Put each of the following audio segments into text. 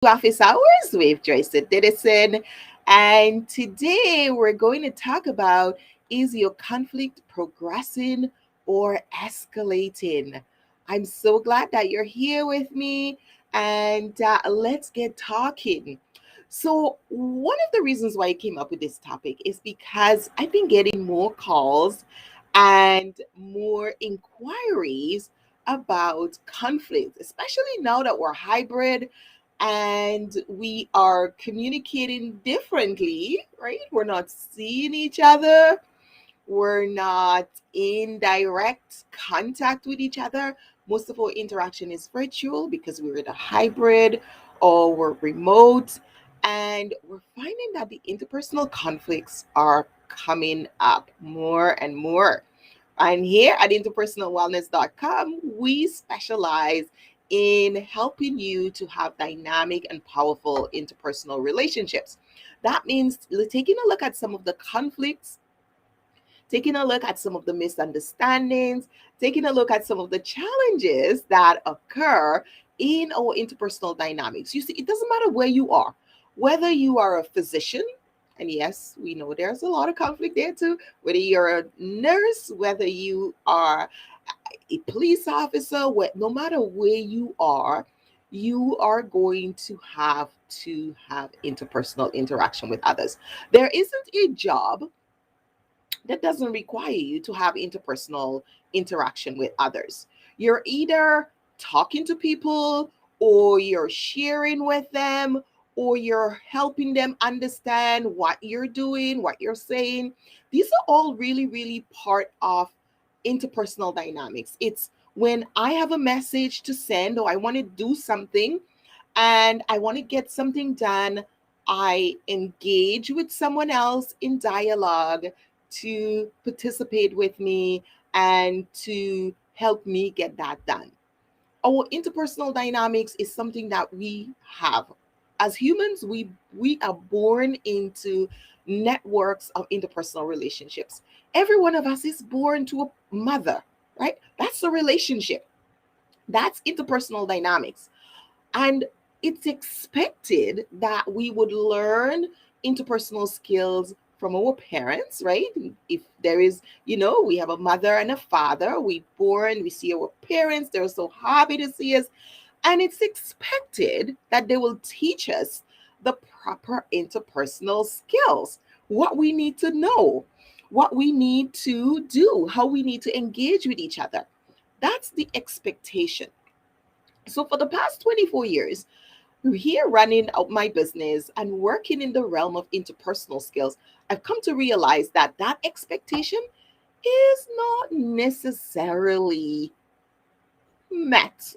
Office Hours with Joyce and Odidison. And today we're going to talk about, is your conflict progressing or escalating? I'm so glad that you're here with me, and let's get talking. So, one of the reasons why I came up with this topic is because I've been getting more calls and more inquiries about conflict, especially now that we're hybrid and we are communicating differently, right? We're not seeing each other, we're not in direct contact with each other. Most of our interaction is virtual because we're in a hybrid or we're remote. And we're finding that the interpersonal conflicts are coming up more and more. And here at interpersonalwellness.com, we specialize in helping you to have dynamic and powerful interpersonal relationships. That means taking a look at some of the conflicts, taking a look at some of the misunderstandings, taking a look at some of the challenges that occur in our interpersonal dynamics. You see, it doesn't matter where you are, whether you are a physician, and yes, we know there's a lot of conflict there too, whether you're a nurse, whether you are a police officer, no matter where you are going to have interpersonal interaction with others. There isn't a job that doesn't require you to have interpersonal interaction with others. You're either talking to people, or you're sharing with them, or you're helping them understand what you're doing, what you're saying. These are all really, really part of interpersonal dynamics. It's when I have a message to send, or I want to do something and I want to get something done, I engage with someone else in dialogue to participate with me and to help me get that done. Our interpersonal dynamics is something that we have. As humans, we are born into networks of interpersonal relationships. Every one of us is born to a mother, right? That's a relationship. That's interpersonal dynamics. And it's expected that we would learn interpersonal skills from our parents, right? If there is, we have a mother and a father, we born, we see our parents, they're so happy to see us. And it's expected that they will teach us the proper interpersonal skills, what we need to know, what we need to do, how we need to engage with each other. That's the expectation. So for the past 24 years, here running out my business and working in the realm of interpersonal skills, I've come to realize that that expectation is not necessarily met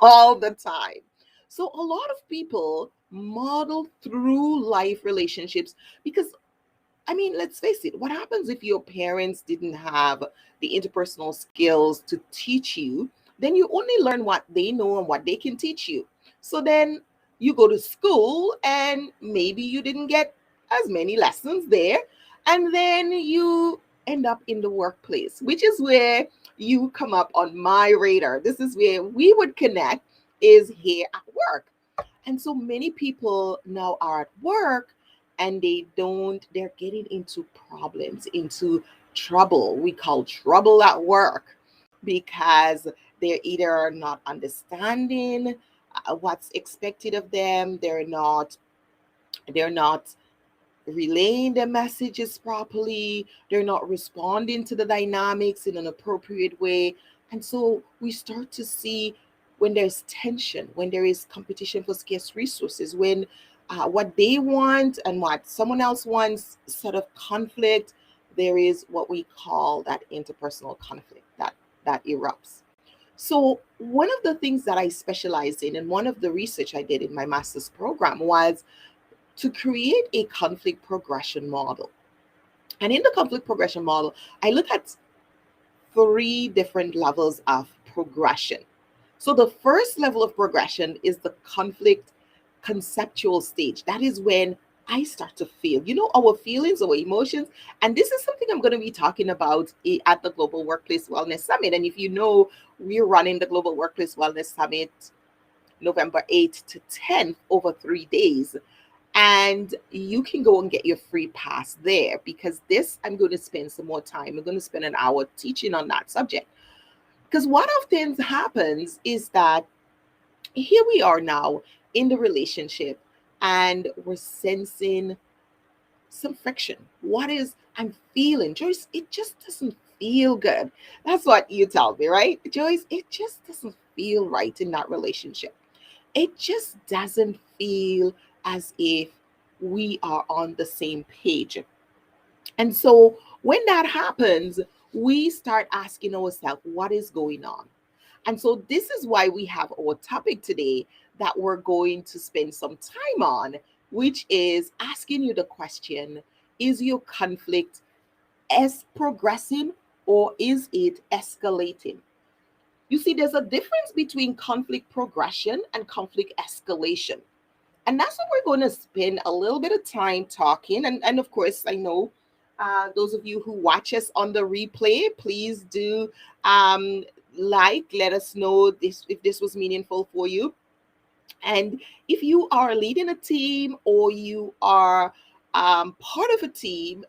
all the time. So a lot of people model through life relationships because, I mean, let's face it, what happens if your parents didn't have the interpersonal skills to teach you? Then you only learn what they know and what they can teach you. So then you go to school and maybe you didn't get as many lessons there. And then you end up in the workplace, which is where you come up on my radar. This is where we would connect, is here at work. And so many people now are at work and they're getting into problems, into trouble. We call trouble at work because they're either not understanding what's expected of them, they're not relaying their messages properly, they're not responding to the dynamics in an appropriate way. And so we start to see, when there's tension, when there is competition for scarce resources, when what they want and what someone else wants sort of conflict, there is what we call that interpersonal conflict that erupts. So one of the things that I specialized in, and one of the research I did in my master's program, was to create a conflict progression model. And in the conflict progression model, I look at three different levels of progression. So the first level of progression is the conflict conceptual stage. That is when I start to feel, our feelings, our emotions. And this is something I'm going to be talking about at the Global Workplace Wellness Summit. And if you know, we're running the Global Workplace Wellness Summit November 8th to 10th over 3 days. And you can go and get your free pass there, because this, I'm going to spend some more time. I'm going to spend an hour teaching on that subject. Because what often happens is that here we are now in the relationship, and we're sensing some friction. What is I'm feeling, Joyce? It just doesn't feel good. That's what you tell me, right, Joyce? It just doesn't feel right in that relationship. It just doesn't feel as if we are on the same page. And so when that happens, we start asking ourselves, what is going on? And so this is why we have our topic today that we're going to spend some time on, which is asking you the question, is your conflict progressing, or is it escalating? You see, there's a difference between conflict progression and conflict escalation. And that's what we're going to spend a little bit of time talking. And of course, I know those of you who watch us on the replay, please do um, let us know this if this was meaningful for you. And if you are leading a team, or you are part of a team,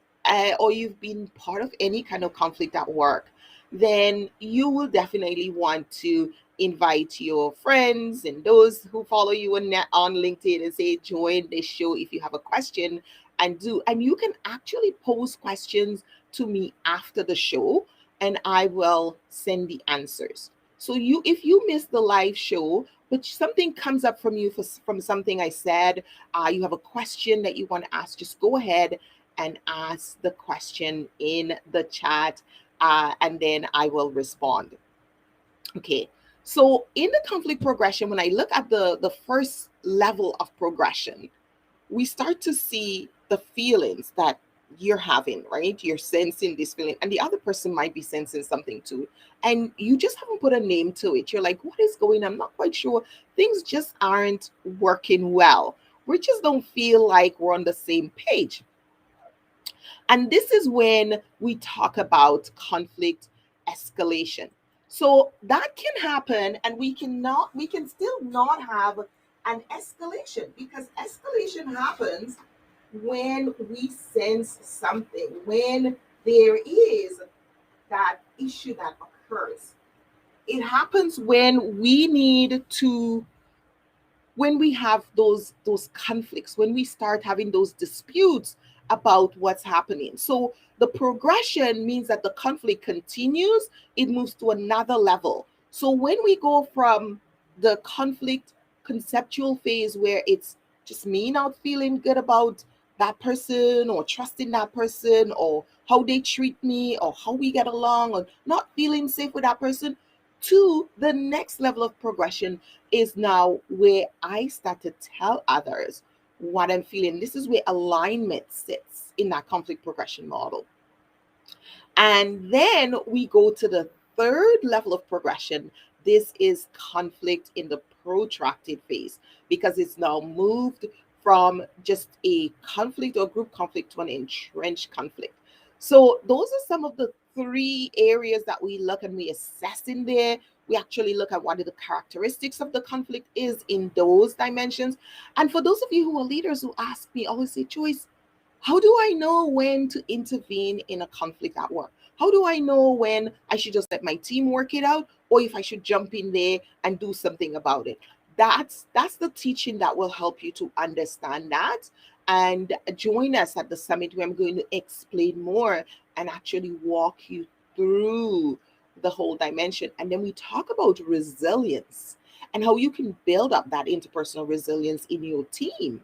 or you've been part of any kind of conflict at work, then you will definitely want to invite your friends and those who follow you on LinkedIn and say, join this show if you have a question. And you can actually post questions to me after the show, and I will send the answers. So if you miss the live show, but something comes up from you from something I said, you have a question that you want to ask, just go ahead and ask the question in the chat, and then I will respond. Okay, so in the conflict progression, when I look at the first level of progression, we start to see the feelings that you're having, right? You're sensing this feeling, and the other person might be sensing something too. And you just haven't put a name to it. You're like, what is going on? I'm not quite sure. Things just aren't working well. We just don't feel like we're on the same page. And this is when we talk about conflict escalation. So that can happen, and we can still not have an escalation, because escalation happens when we sense something, when there is that issue that occurs. It happens when we have those conflicts, when we start having those disputes about what's happening. So the progression means that the conflict continues, it moves to another level. So when we go from the conflict conceptual phase, where it's just me not feeling good about that person, or trusting that person, or how they treat me, or how we get along, or not feeling safe with that person, to the next level of progression is now where I start to tell others what I'm feeling. This is where alignment sits in that conflict progression model. And then we go to the third level of progression. This is conflict in the protracted phase, because it's now moved from just a conflict or group conflict to an entrenched conflict. So those are some of the three areas that we look and we assess in there. We actually look at what are the characteristics of the conflict is in those dimensions. And for those of you who are leaders who ask me, always say, Joyce, how do I know when to intervene in a conflict at work? How do I know when I should just let my team work it out, or if I should jump in there and do something about it? That's the teaching that will help you to understand that. And join us at the summit, where I'm going to explain more and actually walk you through the whole dimension. And then we talk about resilience and how you can build up that interpersonal resilience in your team,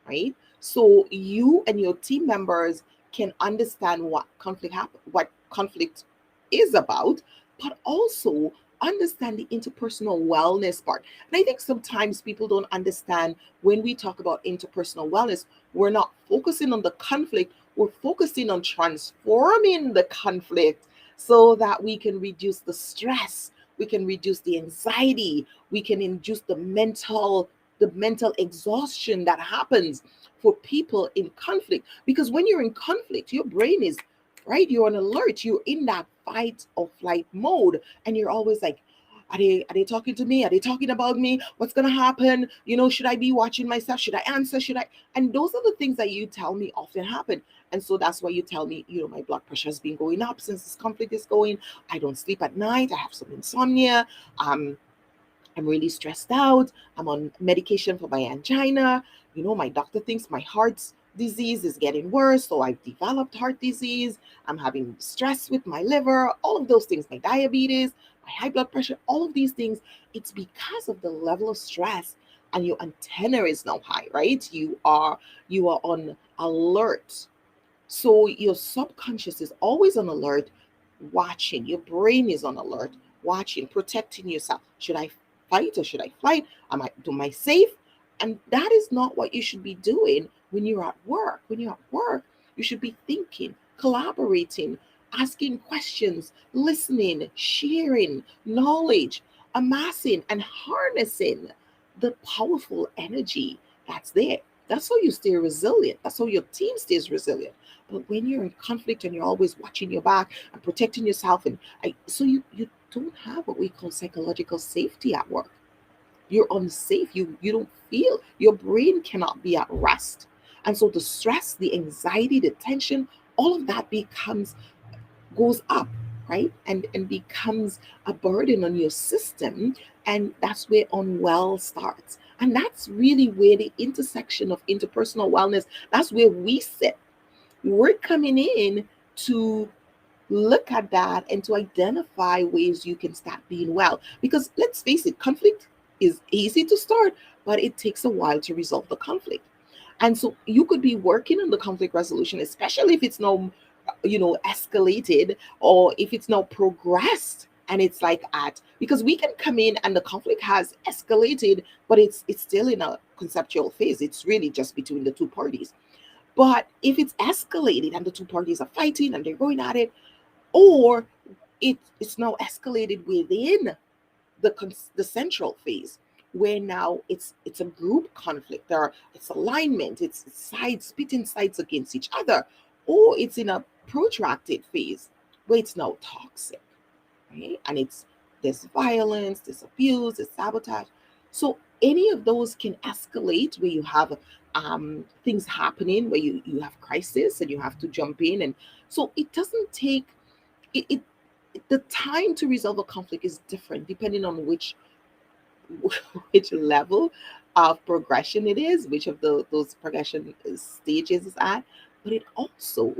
right? So you and your team members can understand what conflict is about, but also understand the interpersonal wellness part. And I think sometimes people don't understand, when we talk about interpersonal wellness, we're not focusing on the conflict, we're focusing on transforming the conflict so that we can reduce the stress, we can reduce the anxiety, we can reduce the mental exhaustion that happens for people in conflict. Because when you're in conflict, your brain is right, you're on alert, you're in that fight or flight mode, and you're always like, Are they talking to me? Are they talking about me? What's gonna happen? Should I be watching myself? Should I answer? Should I? And those are the things that you tell me often happen. And so that's why you tell me, my blood pressure has been going up since this conflict is going. I don't sleep at night. I have some insomnia. Um, I'm really stressed out. I'm on medication for my angina. My doctor thinks my heart's disease is getting worse. So I've developed heart disease. I'm having stress with my liver, all of those things, my diabetes, my high blood pressure, all of these things. It's because of the level of stress, and your antenna is now high, right? You are on alert, so your subconscious is always on alert, watching. Your brain is on alert, watching, protecting yourself. Should I fight or should I flight? Am I safe? And that is not what you should be doing when you're at work. When you're at work, you should be thinking, collaborating, asking questions, listening, sharing knowledge, amassing and harnessing the powerful energy that's there. That's how you stay resilient. That's how your team stays resilient. But when you're in conflict and you're always watching your back and protecting yourself, so you don't have what we call psychological safety at work. You're unsafe. You don't feel, your brain cannot be at rest. And so the stress, the anxiety, the tension, all of that goes up, right? And becomes a burden on your system. And that's where unwell starts. And that's really where the intersection of interpersonal wellness, that's where we sit. We're coming in to look at that and to identify ways you can start being well. Because let's face it, conflict is easy to start, but it takes a while to resolve the conflict. And so you could be working on the conflict resolution, especially if it's now, escalated, or if it's now progressed and it's like because we can come in and the conflict has escalated, but it's still in a conceptual phase. It's really just between the two parties. But if it's escalated and the two parties are fighting and they're going at it, or it's now escalated within the central phase, where now it's a group conflict, it's alignment, it's sides pitting sides against each other, or it's in a protracted phase where it's now toxic, right? And there's violence, there's abuse, there's sabotage. So any of those can escalate, where you have things happening, where you have crisis and you have to jump in. And so it doesn't take it the time to resolve a conflict is different depending on which level of progression it is, which of those progression stages is at. But it also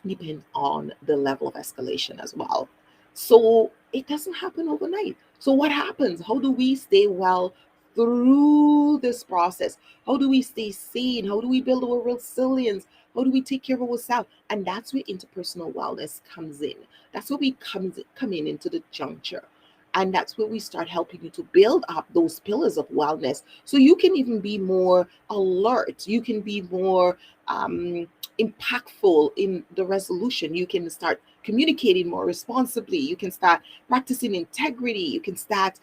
depends on the level of escalation as well. So it doesn't happen overnight. So what happens? How do we stay well through this process? How do we stay sane? How do we build our resilience? How do we take care of ourselves? And that's where interpersonal wellness comes in. That's where we come in into the juncture. And that's where we start helping you to build up those pillars of wellness, so you can even be more alert. You can be more impactful in the resolution. You can start communicating more responsibly. You can start practicing integrity. You can start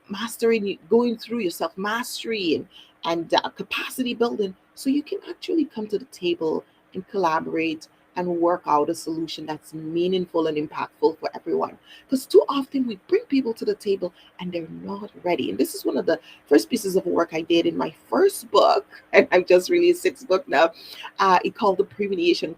mastering, going through your self mastery and capacity building, so you can actually come to the table and collaborate and work out a solution that's meaningful and impactful for everyone. Because too often we bring people to the table and they're not ready. And this is one of the first pieces of work I did in my first book, and I've just released 6 book now. It called the Pre-Mediation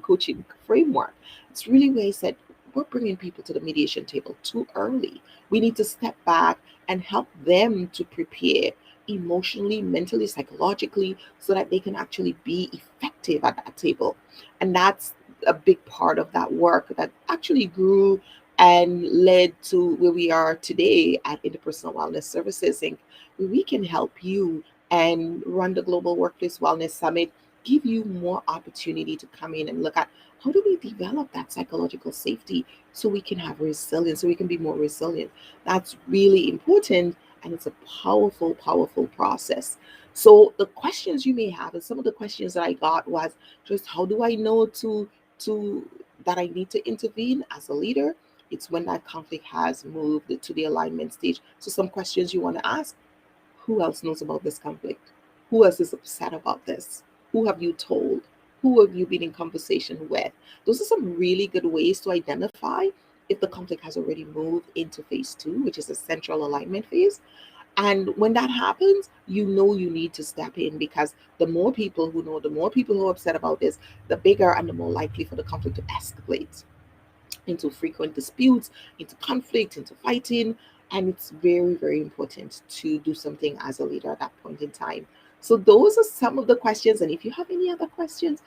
Coaching Framework. It's really where I said, we're bringing people to the mediation table too early. We need to step back and help them to prepare emotionally, mentally, psychologically, so that they can actually be effective at that table. And that's a big part of that work that actually grew and led to where we are today at Interpersonal Wellness Services Inc., where we can help you and run the Global Workplace Wellness Summit, give you more opportunity to come in and look at how do we develop that psychological safety, so we can have resilience, so we can be more resilient. That's really important, and it's a powerful, powerful process. So the questions you may have, and some of the questions that I got was just, how do I know to that I need to intervene as a leader? It's when that conflict has moved to the alignment stage. So some questions you want to ask: who else knows about this conflict? Who else is upset about this? Who have you told? Who have you been in conversation with? Those are some really good ways to identify if the conflict has already moved into phase two, which is a central alignment phase. And when that happens, you know you need to step in, because the more people who know, the more people who are upset about this, the bigger and the more likely for the conflict to escalate into frequent disputes, into conflict, into fighting. And it's very, very important to do something as a leader at that point in time. So, those are some of the questions. And if you have any other questions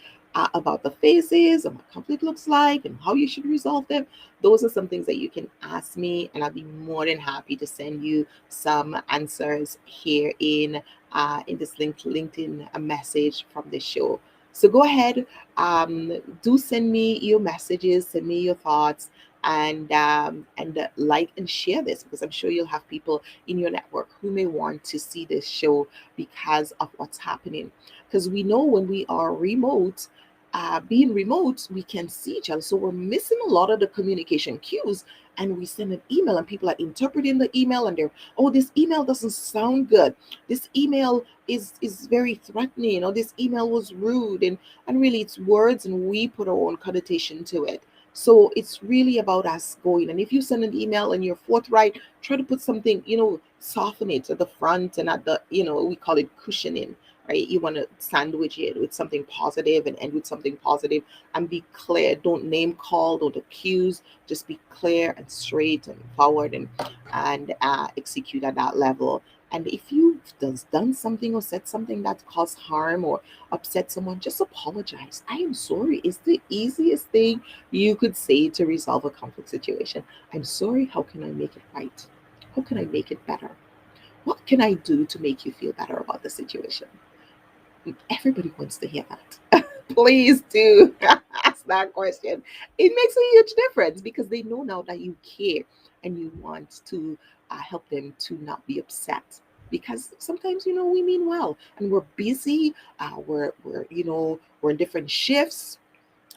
about the phases and what conflict looks like and how you should resolve them, those are some things that you can ask me, and I'll be more than happy to send you some answers here in this LinkedIn message from the show. So go ahead, do send me your messages, send me your thoughts, and like and share this, because I'm sure you'll have people in your network who may want to see this show because of what's happening. Because we know when we are remote, being remote, we can see each other, so we're missing a lot of the communication cues. And we send an email, and people are interpreting the email, and they're, oh, this email doesn't sound good. This email is very threatening, or this email was rude, and really it's words, and we put our own connotation to it. So it's really about us going. And if you send an email and you're forthright, try to put something, soften it at the front and at the, we call it cushioning, right? You want to sandwich it with something positive and end with something positive, and be clear. Don't name call, don't accuse. Just be clear and straight and forward, and execute at that level. And if you've done something or said something that caused harm or upset someone, just apologize. I am sorry. It's the easiest thing you could say to resolve a conflict situation. I'm sorry. How can I make it right? How can I make it better? What can I do to make you feel better about the situation? Everybody wants to hear that. Please do ask that question. It makes a huge difference, because they know now that you care and you want to help them to not be upset. Because sometimes, we mean well, and we're busy. We're in different shifts.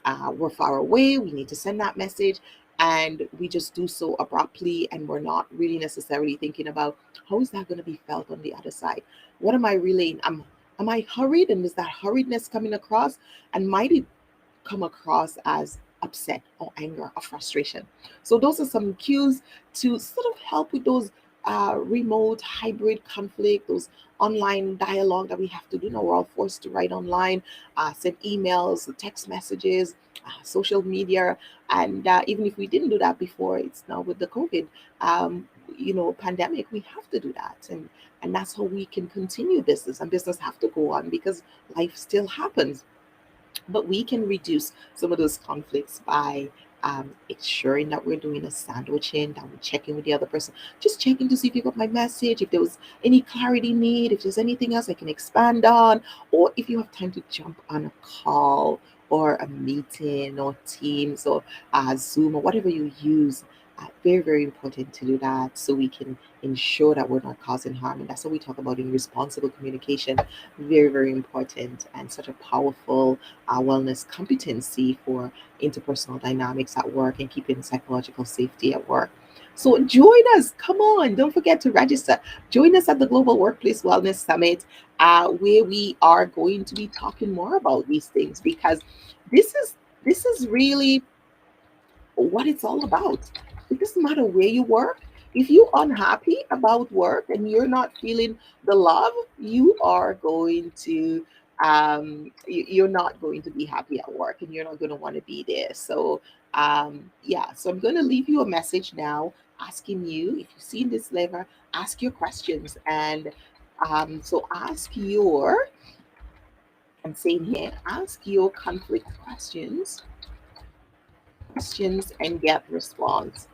We're far away. We need to send that message, and we just do so abruptly, and we're not really necessarily thinking about how is that going to be felt on the other side. What am I relaying? Am I hurried, and is that hurriedness coming across? And might it come across as upset or anger or frustration? So those are some cues to sort of help with those remote hybrid conflict, those online dialogue that we have to do now. We're all forced to write online, send emails, text messages, social media. And even if we didn't do that before, it's now with the COVID pandemic, we have to do that. And that's how we can continue business, and business have to go on, because life still happens. But we can reduce some of those conflicts by ensuring that we're doing a sandwiching, that we're checking with the other person, just checking to see if you got my message, if there was any clarity need, if there's anything else I can expand on, or if you have time to jump on a call or a meeting or Teams or Zoom or whatever you use. Very, very important to do that, so we can ensure that we're not causing harm. And that's what we talk about in responsible communication. Very, very important, and such a powerful wellness competency for interpersonal dynamics at work and keeping psychological safety at work. So join us. Come on. Don't forget to register. Join us at the Global Workplace Wellness Summit, where we are going to be talking more about these things, because this is really what it's all about. It doesn't matter where you work. If you're unhappy about work and you're not feeling the love, you are going to you're not going to be happy at work, and you're not going to want to be there. So yeah, so I'm going to leave you a message now, asking you, if you've seen this lever, ask your questions. And so ask your, I'm saying here, ask your conflict questions and get response.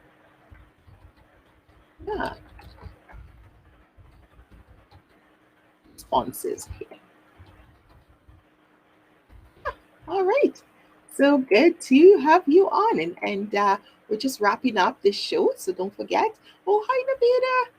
Yeah, responses here. All right. So good to have you on. And we're just wrapping up this show. So don't forget. Oh, hi, Navita.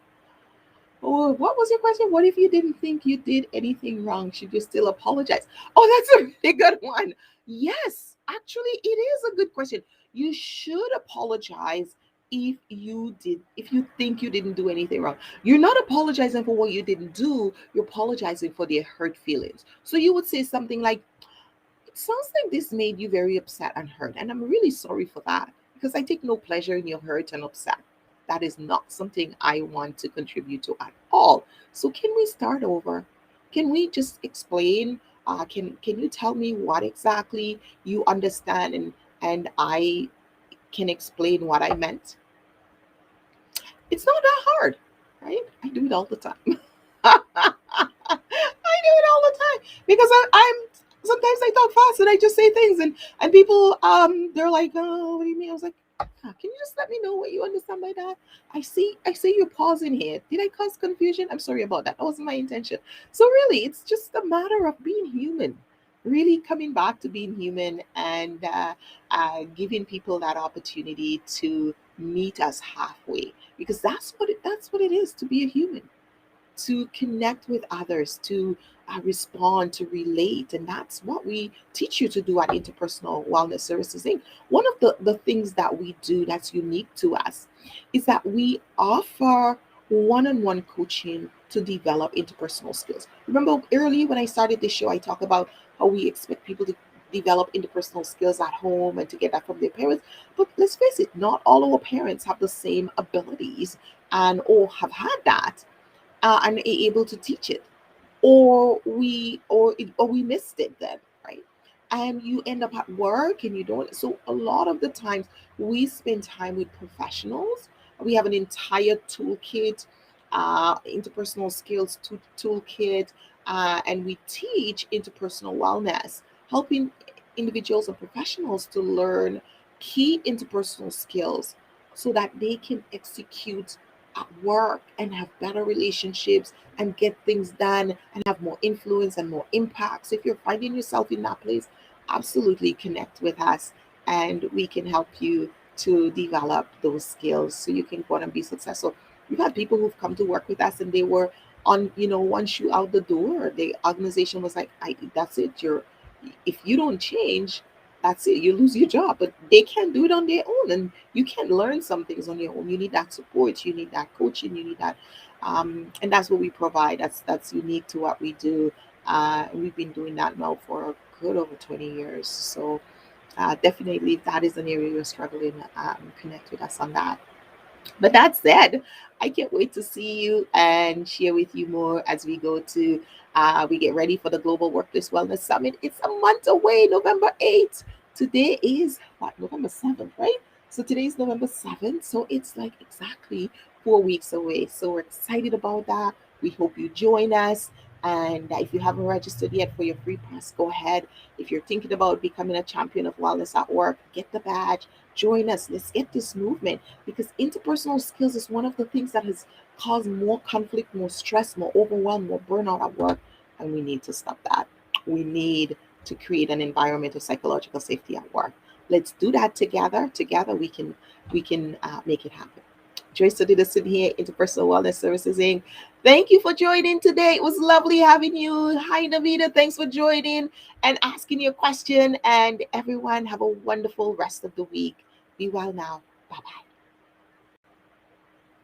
Oh, what was your question? What if you didn't think you did anything wrong? Should you still apologize? Oh, that's a really good one. Yes, actually, it is a good question. You should apologize if you think you didn't do anything wrong. You're not apologizing for what you didn't do, you're apologizing for their hurt feelings. So you would say something like, it sounds like this made you very upset and hurt, and I'm really sorry for that. because I take no pleasure in your hurt and upset. That is not something I want to contribute to at all. So can we start over? Can we just explain? Can you tell me what exactly you understand, and I can explain what I meant? It's not that hard, right? I do it all the time. I do it all the time because I'm sometimes I talk fast and I just say things, and people they're like, oh, what do you mean? I was like, can you just let me know what you understand by that? I see you're pausing here. Did I cause confusion? I'm sorry about that. That wasn't my intention. So really, it's just a matter of being human. Really coming back to being human, and giving people that opportunity to meet us halfway, because that's what it is to be a human, to connect with others, to respond, to relate. And that's what we teach you to do at Interpersonal Wellness Services Inc. One of the things that we do that's unique to us is that we offer one on one coaching to develop interpersonal skills. Remember, earlier when I started this show, I talked about how we expect people to develop interpersonal skills at home and to get that from their parents. But let's face it, not all our parents have the same abilities and or have had that and are able to teach it, or we missed it then, right? And you end up at work and you don't. So a lot of the times we spend time with professionals. We have an entire toolkit, interpersonal skills toolkit, and we teach interpersonal wellness, helping individuals and professionals to learn key interpersonal skills so that they can execute at work and have better relationships and get things done and have more influence and more impact. So if you're finding yourself in that place, absolutely connect with us, and we can help you to develop those skills so you can go on and be successful. We've had people who've come to work with us and they were on, one shoe out the door. The organization was like, that's it. If you don't change, that's it. You lose your job. But they can't do it on their own. And you can't learn some things on your own. You need that support. You need that coaching. You need that, and that's what we provide. That's unique to what we do. We've been doing that now for a good over 20 years. So definitely, if that is an area you're struggling, connect with us on that. But that said, I can't wait to see you and share with you more as we get ready for the Global Workplace Wellness Summit. It's a month away, November 8th. Today is what, November 7th, right? So today is November 7th. So it's like exactly 4 weeks away. So we're excited about that. We hope you join us. And if you haven't registered yet for your free pass, go ahead. If you're thinking about becoming a champion of wellness at work, get the badge, join us. Let's get this movement, because interpersonal skills is one of the things that has caused more conflict, more stress, more overwhelm, more burnout at work, and we need to stop that. We need to create an environment of psychological safety at work. Let's do that together. Together, we can make it happen. Joyce Odidison here, Interpersonal Wellness Services Inc. Thank you for joining today. It was lovely having you. Hi, Navita. Thanks for joining and asking your question. And everyone, have a wonderful rest of the week. Be well now. Bye bye.